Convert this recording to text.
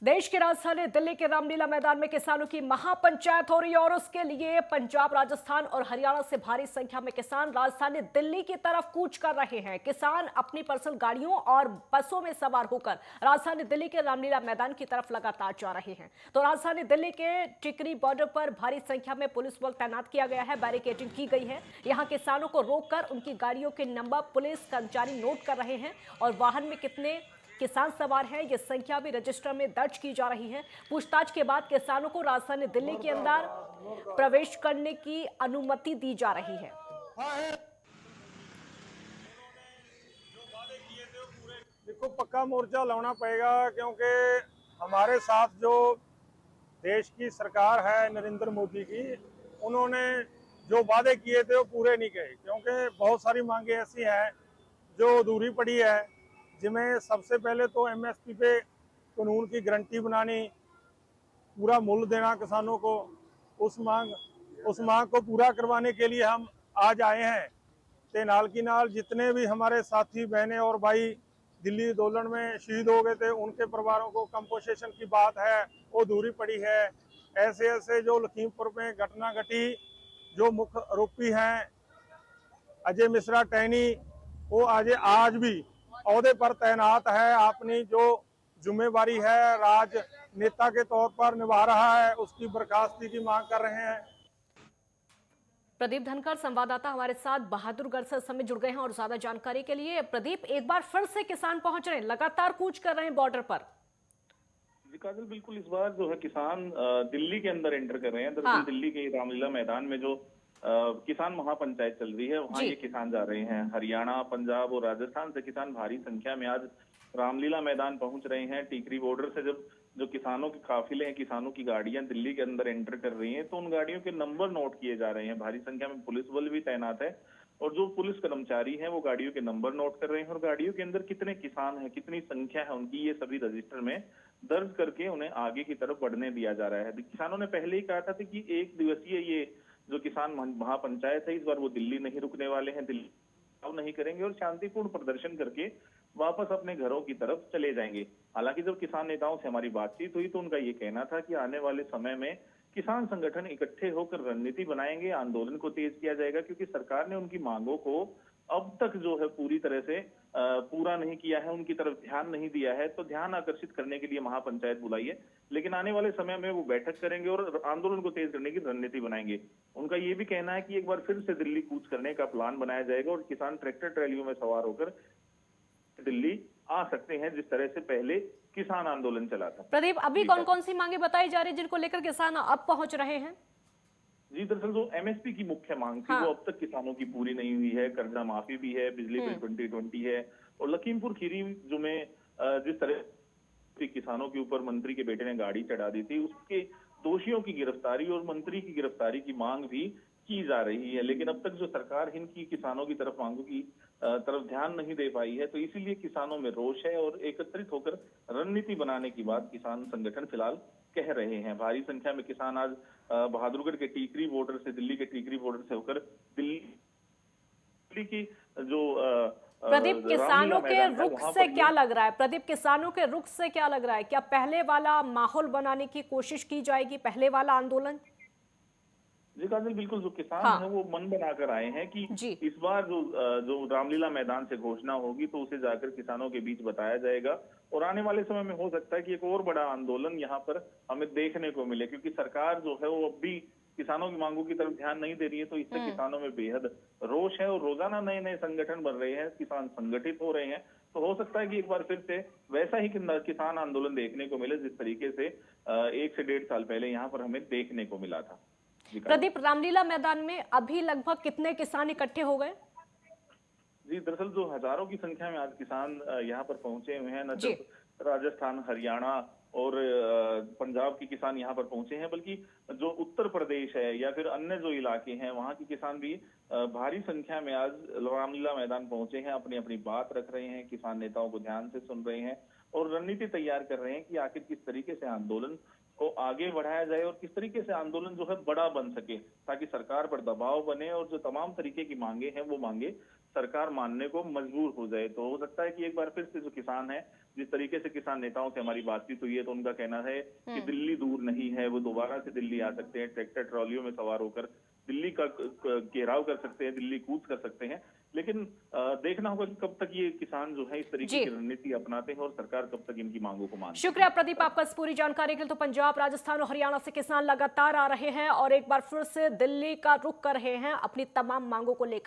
देश की राजधानी दिल्ली के रामलीला मैदान में किसानों की महापंचायत हो रही है और उसके लिए पंजाब, राजस्थान और हरियाणा से भारी संख्या में किसान राजधानी दिल्ली की तरफ कूच कर रहे हैं। किसान अपनी पर्सनल गाड़ियों और बसों में सवार होकर राजधानी दिल्ली के रामलीला मैदान की तरफ लगातार जा रहे हैं। तो राजधानी दिल्ली के टिकरी बॉर्डर पर भारी संख्या में पुलिस बल तैनात किया गया है, बैरिकेडिंग की गई है। यहाँ किसानों को रोककर उनकी गाड़ियों के नंबर पुलिस कर्मचारी नोट कर रहे हैं और वाहन में कितने किसान सवार हैं ये संख्या भी रजिस्टर में दर्ज की जा रही है। पूछताछ के बाद किसानों को राजधानी दिल्ली के अंदर प्रवेश करने की अनुमति दी जा रही है। देखो, पक्का मोर्चा लाना पड़ेगा क्योंकि हमारे साथ जो देश की सरकार है नरेंद्र मोदी की, उन्होंने जो वादे किए थे वो पूरे नहीं किए। क्योंकि बहुत सारी मांगे ऐसी हैं जो अधूरी पड़ी है, जिनमें सबसे पहले तो एमएसपी पे कानून की गारंटी बनानी, पूरा मूल्य देना किसानों को। उस मांग को पूरा करवाने के लिए हम आज आए हैं। ते नाल की नाल जितने भी हमारे साथी बहनें और भाई दिल्ली आंदोलन में शहीद हो गए थे, उनके परिवारों को कंपोसेशन की बात है वो अधूरी पड़ी है। ऐसे ऐसे जो लखीमपुर में घटना घटी, जो मुख्य आरोपी हैं अजय मिश्रा टैनी, वो आज भी ओहदे पर तैनात है, अपनी जो जिम्मेवारी है राजनेता के तौर पर निभा रहा है, उसकी बर्खास्तगी की मांग कर रहे हैं। प्रदीप धनखड़ संवाददाता हमारे साथ बहादुरगढ़ से समय जुड़ गए हैं और ज्यादा जानकारी के लिए। प्रदीप, एक बार फिर से किसान पहुंच रहे हैं, लगातार कूच कर रहे हैं बॉर्डर पर। जी काजल, बिल्कुल इस बार जो है किसान दिल्ली के अंदर एंटर कर रहे हैं। दरअसल हाँ। दिल्ली के रामलीला मैदान में जो किसान महापंचायत चल रही है, वहाँ ये किसान जा रहे हैं। हरियाणा, पंजाब और राजस्थान से किसान भारी संख्या में आज रामलीला मैदान पहुंच रहे हैं। टीकरी बॉर्डर से जब जो किसानों के काफिले हैं, किसानों की गाड़ियां दिल्ली के अंदर एंटर कर रही हैं, तो उन गाड़ियों के नंबर नोट किए जा रहे हैं। भारी संख्या में पुलिस बल भी तैनात है और जो पुलिस कर्मचारी हैं वो गाड़ियों के नंबर नोट कर रहे हैं और गाड़ियों के अंदर कितने किसान हैं, कितनी संख्या है उनकी, ये सभी रजिस्टर में दर्ज करके उन्हें आगे की तरफ बढ़ने दिया जा रहा है। किसानों ने पहले ही कहा था कि एक दिवसीय ये जो किसान महापंचायत है, इस बार वो दिल्ली नहीं रुकने वाले हैं, दिल्ली नहीं करेंगे और शांतिपूर्ण प्रदर्शन करके वापस अपने घरों की तरफ चले जाएंगे। हालांकि जब किसान नेताओं से हमारी बातचीत हुई तो उनका ये कहना था कि आने वाले समय में किसान संगठन इकट्ठे होकर रणनीति बनाएंगे, आंदोलन को तेज किया जाएगा, क्योंकि सरकार ने उनकी मांगों को अब तक जो है पूरी तरह से पूरा नहीं किया है, उनकी तरफ ध्यान नहीं दिया है। तो ध्यान आकर्षित करने के लिए महापंचायत बुलाई है, लेकिन आने वाले समय में वो बैठक करेंगे और आंदोलन को तेज करने की रणनीति बनाएंगे। उनका ये भी कहना है कि एक बार फिर से दिल्ली कूच करने का प्लान बनाया जाएगा और किसान ट्रैक्टर ट्रैलियों में सवार होकर दिल्ली आ सकते हैं, जिस तरह से पहले किसान आंदोलन चला था। प्रदीप, अभी कौन कौन सी मांगे बताई जा रही है जिनको लेकर किसान अब पहुंच रहे हैं? जी, दरअसल जो एमएसपी की मुख्य मांग थी वो अब तक किसानों की पूरी नहीं हुई है। कर्जा माफी भी है, बिजली बिल 2020 है और लखीमपुर खीरी जो में जिस तरह किसानों के ऊपर मंत्री के बेटे ने गाड़ी चढ़ा दी थी, उसके दोषियों की गिरफ्तारी और मंत्री की गिरफ्तारी की मांग भी की जा रही है। लेकिन अब तक जो सरकार इनकी किसानों की तरफ मांगों की तरफ ध्यान नहीं दे पाई है, तो इसीलिए किसानों में रोष है और एकत्रित होकर रणनीति बनाने की बात किसान संगठन फिलहाल कह रहे हैं। भारी संख्या में किसान आज बहादुरगढ़ के टीकरी बॉर्डर से, दिल्ली के टीकरी बॉर्डर से होकर दिल्ली की जो प्रदीप, किसानों के रुख से क्या लग रहा है? प्रदीप, किसानों के रुख से क्या लग रहा है? क्या पहले वाला माहौल बनाने की कोशिश की जाएगी, पहले वाला आंदोलन? जी काजल, बिल्कुल जो किसान हाँ। है वो मन बनाकर आए हैं कि इस बार जो रामलीला मैदान से घोषणा होगी तो उसे जाकर किसानों के बीच बताया जाएगा और आने वाले समय में हो सकता है कि एक और बड़ा आंदोलन यहाँ पर हमें देखने को मिले, क्योंकि सरकार जो है वो अब भी किसानों की मांगों की तरफ ध्यान नहीं दे रही है। तो इससे किसानों में बेहद रोष है और रोजाना नए नए संगठन बन रहे हैं, किसान संगठित हो रहे हैं। तो हो सकता है कि एक बार फिर से वैसा ही किसान आंदोलन देखने को मिले जिस तरीके से 1 से 1.5 साल पहले यहाँ पर हमें देखने को मिला था। प्रदीप, रामलीला मैदान में अभी लगभग कितने किसान इकट्ठे हो गए? जी, दरअसल जो हजारों की संख्या में आज किसान यहाँ पर पहुंचे हुए हैं। न सिर्फ राजस्थान, हरियाणा और पंजाब के किसान यहाँ पर पहुंचे हैं, बल्कि जो उत्तर प्रदेश है या फिर अन्य जो इलाके हैं वहाँ के किसान भी भारी संख्या में आज रामलीला मैदान पहुंचे हैं, अपनी अपनी बात रख रहे हैं, किसान नेताओं को ध्यान से सुन रहे हैं और रणनीति तैयार कर रहे हैं कि आखिर किस तरीके से आंदोलन को आगे बढ़ाया जाए और किस तरीके से आंदोलन जो है बड़ा बन सके, ताकि सरकार पर दबाव बने और जो तमाम तरीके की मांगे हैं वो मांगे सरकार मानने को मजबूर हो जाए। तो हो सकता है कि एक बार फिर से जो किसान है, जिस तरीके से किसान नेताओं से हमारी बातचीत हुई है, तो उनका कहना है कि दिल्ली दूर नहीं है, वो दोबारा से दिल्ली आ सकते हैं, ट्रैक्टर ट्रॉलियों में सवार होकर दिल्ली का घेराव कर सकते हैं, दिल्ली कूच कर सकते हैं। लेकिन देखना होगा कि कब तक ये किसान जो है इस तरीके की रणनीति अपनाते हैं और सरकार कब तक इनकी मांगों को मानती है। शुक्रिया प्रदीप आपका इस पूरी जानकारी के लिए। तो पंजाब, राजस्थान और हरियाणा से किसान लगातार आ रहे हैं और एक बार फिर से दिल्ली का रुख कर रहे हैं अपनी तमाम मांगों को लेकर।